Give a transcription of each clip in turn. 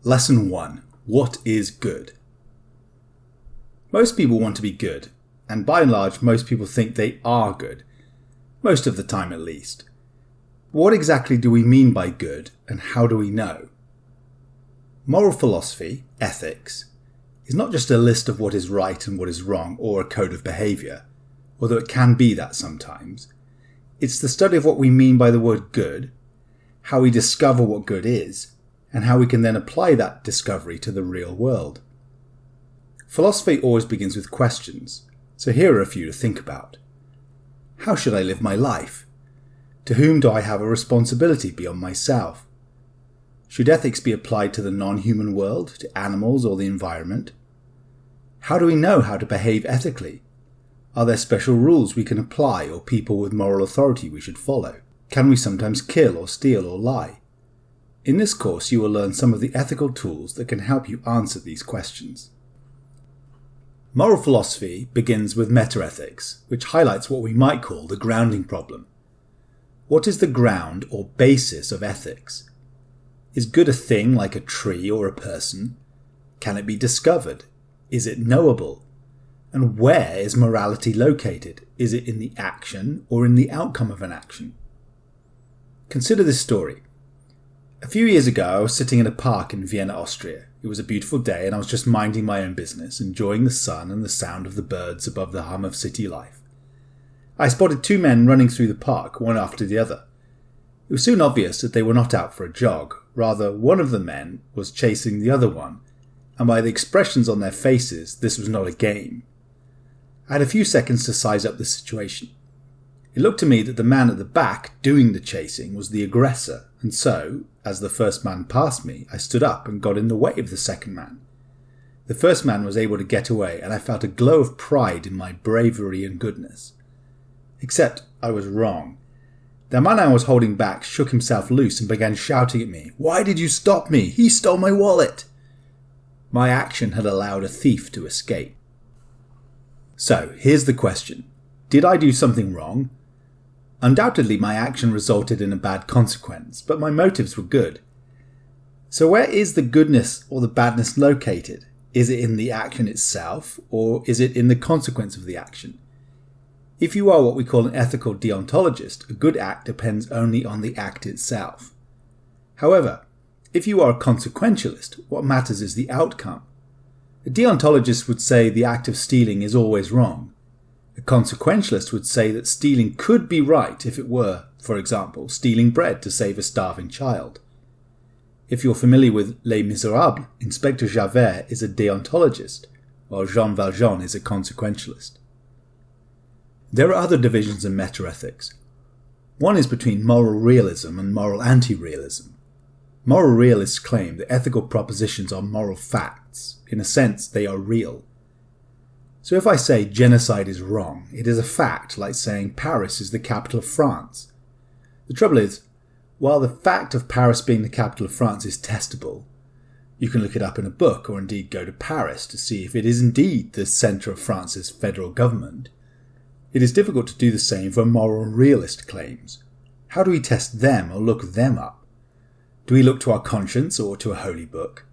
Lesson 1. What is good? Most people want to be good, and by and large most people think they are good. Most of the time at least. What exactly do we mean by good, and how do we know? Moral philosophy, ethics, is not just a list of what is right and what is wrong or a code of behaviour, although it can be that sometimes. It's the study of what we mean by the word good, how we discover what good is, and how we can then apply that discovery to the real world. Philosophy always begins with questions, so here are a few to think about. How should I live my life? To whom do I have a responsibility beyond myself? Should ethics be applied to the non-human world, to animals or the environment? How do we know how to behave ethically? Are there special rules we can apply or people with moral authority we should follow? Can we sometimes kill or steal or lie? In this course you will learn some of the ethical tools that can help you answer these questions. Moral philosophy begins with metaethics, which highlights what we might call the grounding problem. What is the ground or basis of ethics? Is good a thing like a tree or a person? Can it be discovered? Is it knowable? And where is morality located? Is it in the action or in the outcome of an action? Consider this story. A few years ago, I was sitting in a park in Vienna, Austria. It was a beautiful day and I was just minding my own business, enjoying the sun and the sound of the birds above the hum of city life. I spotted two men running through the park, one after the other. It was soon obvious that they were not out for a jog. Rather, one of the men was chasing the other one, and by the expressions on their faces, this was not a game. I had a few seconds to size up the situation. It looked to me that the man at the back doing the chasing was the aggressor, and so, as the first man passed me, I stood up and got in the way of the second man. The first man was able to get away, and I felt a glow of pride in my bravery and goodness. Except I was wrong. The man I was holding back shook himself loose and began shouting at me, "Why did you stop me? He stole my wallet!" My action had allowed a thief to escape. So, here's the question. Did I do something wrong? Undoubtedly my action resulted in a bad consequence, but my motives were good. So where is the goodness or the badness located? Is it in the action itself, or is it in the consequence of the action? If you are what we call an ethical deontologist, a good act depends only on the act itself. However, if you are a consequentialist, what matters is the outcome. A deontologist would say the act of stealing is always wrong. A consequentialist would say that stealing could be right if it were, for example, stealing bread to save a starving child. If you're familiar with Les Miserables, Inspector Javert is a deontologist, while Jean Valjean is a consequentialist. There are other divisions in metaethics. One is between moral realism and moral antirealism. Moral realists claim that ethical propositions are moral facts. In a sense, they are real. So if I say genocide is wrong, it is a fact, like saying Paris is the capital of France. The trouble is, while the fact of Paris being the capital of France is testable, you can look it up in a book or indeed go to Paris to see if it is indeed the centre of France's federal government. It is difficult to do the same for moral realist claims. How do we test them or look them up? Do we look to our conscience or to a holy book?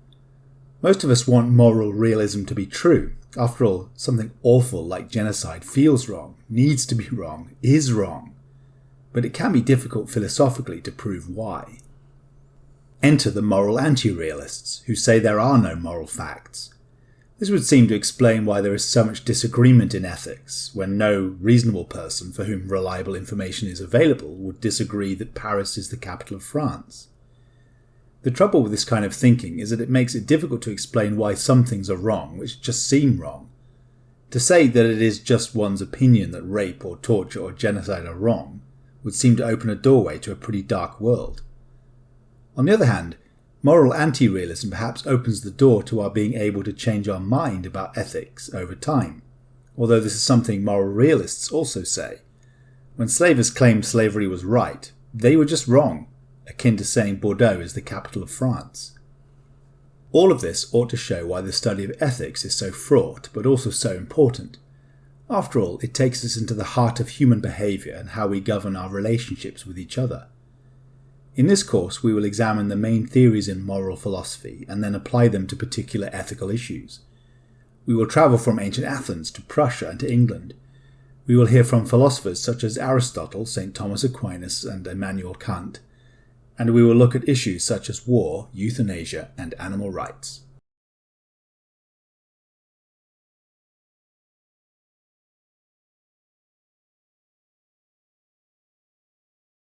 Most of us want moral realism to be true. After all, something awful like genocide feels wrong, needs to be wrong, is wrong. But it can be difficult philosophically to prove why. Enter the moral anti-realists, who say there are no moral facts. This would seem to explain why there is so much disagreement in ethics, when no reasonable person for whom reliable information is available would disagree that Paris is the capital of France. The trouble with this kind of thinking is that it makes it difficult to explain why some things are wrong, which just seem wrong. To say that it is just one's opinion that rape or torture or genocide are wrong would seem to open a doorway to a pretty dark world. On the other hand, moral anti-realism perhaps opens the door to our being able to change our mind about ethics over time, although this is something moral realists also say. When slavers claimed slavery was right, they were just wrong, akin to saying Bordeaux is the capital of France. All of this ought to show why the study of ethics is so fraught, but also so important. After all, it takes us into the heart of human behaviour and how we govern our relationships with each other. In this course, we will examine the main theories in moral philosophy and then apply them to particular ethical issues. We will travel from ancient Athens to Prussia and to England. We will hear from philosophers such as Aristotle, St. Thomas Aquinas, and Immanuel Kant. And we will look at issues such as war, euthanasia, and animal rights.